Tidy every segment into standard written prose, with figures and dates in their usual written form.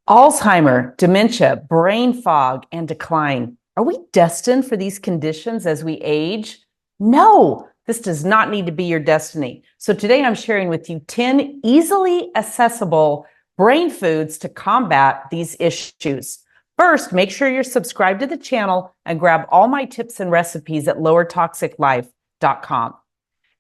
Alzheimer, dementia, brain fog, and decline. Are we destined for these conditions as we age? No, this does not need to be your destiny. So today I'm sharing with you 10 easily accessible brain foods to combat these issues. First, make sure you're subscribed to the channel and grab all my tips and recipes at lowertoxiclife.com.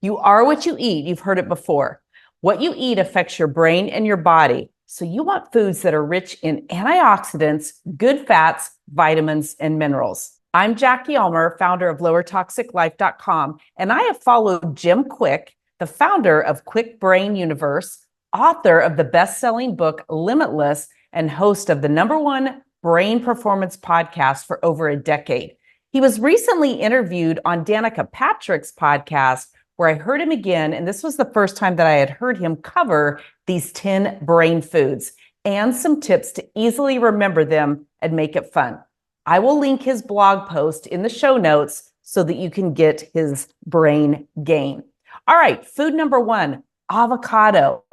You are what you eat. You've heard it before. What you eat affects your brain and your body. So you want foods that are rich in antioxidants, good fats, vitamins, and minerals. I'm Jackie Ulmer, founder of lowertoxiclife.com, and I have followed Jim Kwik, the founder of Kwik Brain Universe, author of the best-selling book Limitless, and host of the #1 brain performance podcast for over a decade. He was recently interviewed on Danica Patrick's podcast, where I heard him again, and this was the first time that I had heard him cover these 10 brain foods and some tips to easily remember them and make it fun. I will link his blog post in the show notes so that you can get his brain gain. All right, food number 1, avocado.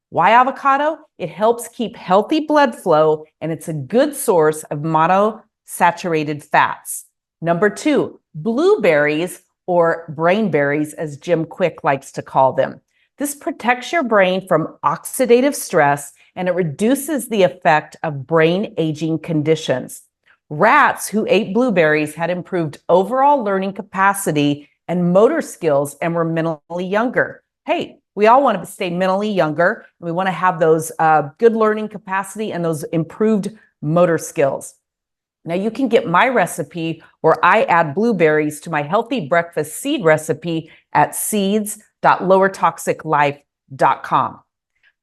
Why avocado? It helps keep healthy blood flow, and it's a good source of monounsaturated fats. Number 2, blueberries, or brain berries, as Jim Kwik likes to call them. This protects your brain from oxidative stress, and it reduces the effect of brain aging conditions. Rats who ate blueberries had improved overall learning capacity and motor skills and were mentally younger. Hey, we all want to stay mentally younger. We want to have those good learning capacity and those improved motor skills. Now you can get my recipe where I add blueberries to my healthy breakfast seed recipe at seeds.lowertoxiclife.com.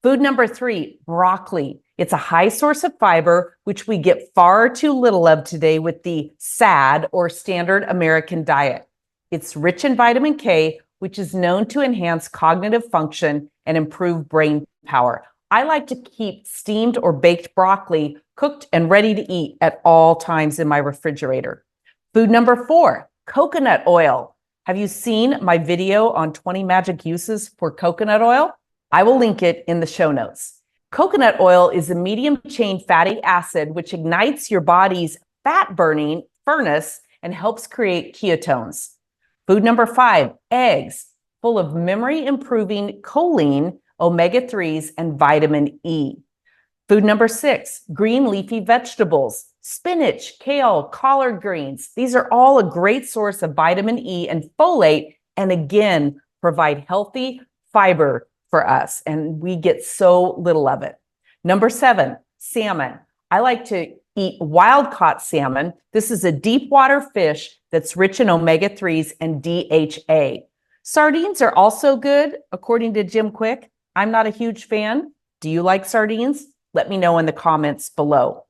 Food number 3, broccoli. It's a high source of fiber, which we get far too little of today with the SAD, or standard American diet. It's rich in vitamin K, which is known to enhance cognitive function and improve brain power. I like to keep steamed or baked broccoli cooked and ready to eat at all times in my refrigerator. Food number 4, coconut oil. Have you seen my video on 20 magic uses for coconut oil? I will link it in the show notes. Coconut oil is a medium-chain fatty acid which ignites your body's fat-burning furnace and helps create ketones. Food number 5, eggs, full of memory-improving choline, omega-3s, and vitamin E. Food number 6, green leafy vegetables, spinach, kale, collard greens. These are all a great source of vitamin E and folate, and again, provide healthy fiber for us, and we get so little of it. Number 7, salmon. I like to eat wild-caught salmon. This is a deep water fish that's rich in omega-3s and DHA. Sardines are also good, according to Jim Kwik. I'm not a huge fan. Do you like sardines? Let me know in the comments below.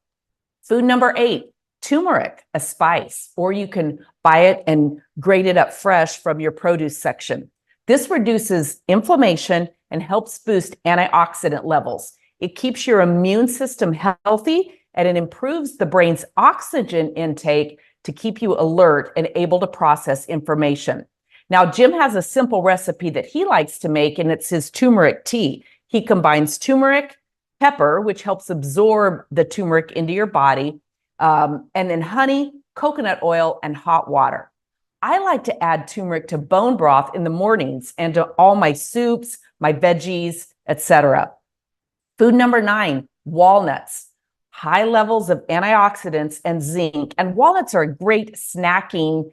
Food number 8, turmeric, a spice, or you can buy it and grate it up fresh from your produce section. This reduces inflammation and helps boost antioxidant levels. It keeps your immune system healthy, and it improves the brain's oxygen intake to keep you alert and able to process information. Now, Jim has a simple recipe that he likes to make, and it's his turmeric tea. He combines turmeric, pepper, which helps absorb the turmeric into your body, and then honey, coconut oil, and hot water. I like to add turmeric to bone broth in the mornings and to all my soups, my veggies, etc. Food number 9, walnuts. High levels of antioxidants and zinc, and walnuts are a great snacking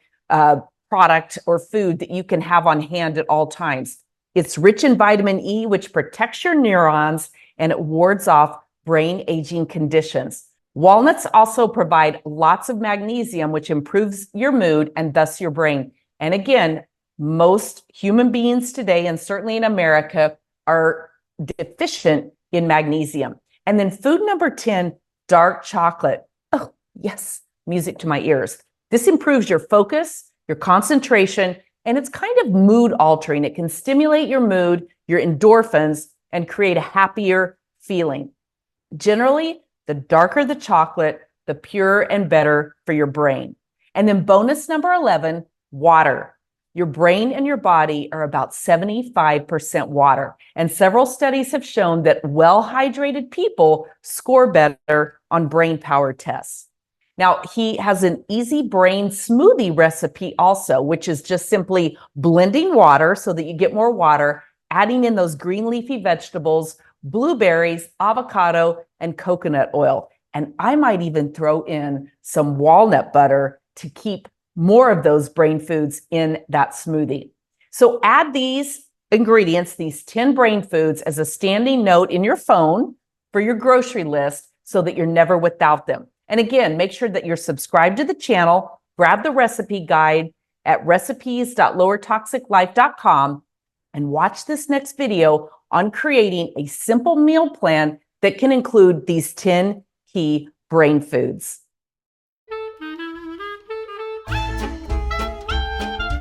product or food that you can have on hand at all times. It's rich in vitamin E, which protects your neurons, and it wards off brain aging conditions. Walnuts also provide lots of magnesium, which improves your mood and thus your brain. And again, most human beings today, and certainly in America, are deficient in magnesium. And then food number 10, dark chocolate. Oh, yes, music to my ears. This improves your focus, your concentration, and it's kind of mood altering. It can stimulate your mood, your endorphins, and create a happier feeling. Generally, the darker the chocolate, the purer and better for your brain. And then bonus number 11, water. Your brain and your body are about 75% water, and several studies have shown that well-hydrated people score better on brain power tests. Now, he has an easy brain smoothie recipe also, which is just simply blending water so that you get more water, adding in those green leafy vegetables, blueberries, avocado, and coconut oil. And I might even throw in some walnut butter to keep more of those brain foods in that smoothie. So add these ingredients, these 10 brain foods, as a standing note in your phone for your grocery list so that you're never without them. And again, make sure that you're subscribed to the channel, grab the recipe guide at recipes.lowertoxiclife.com, and watch this next video on creating a simple meal plan that can include these 10 key brain foods.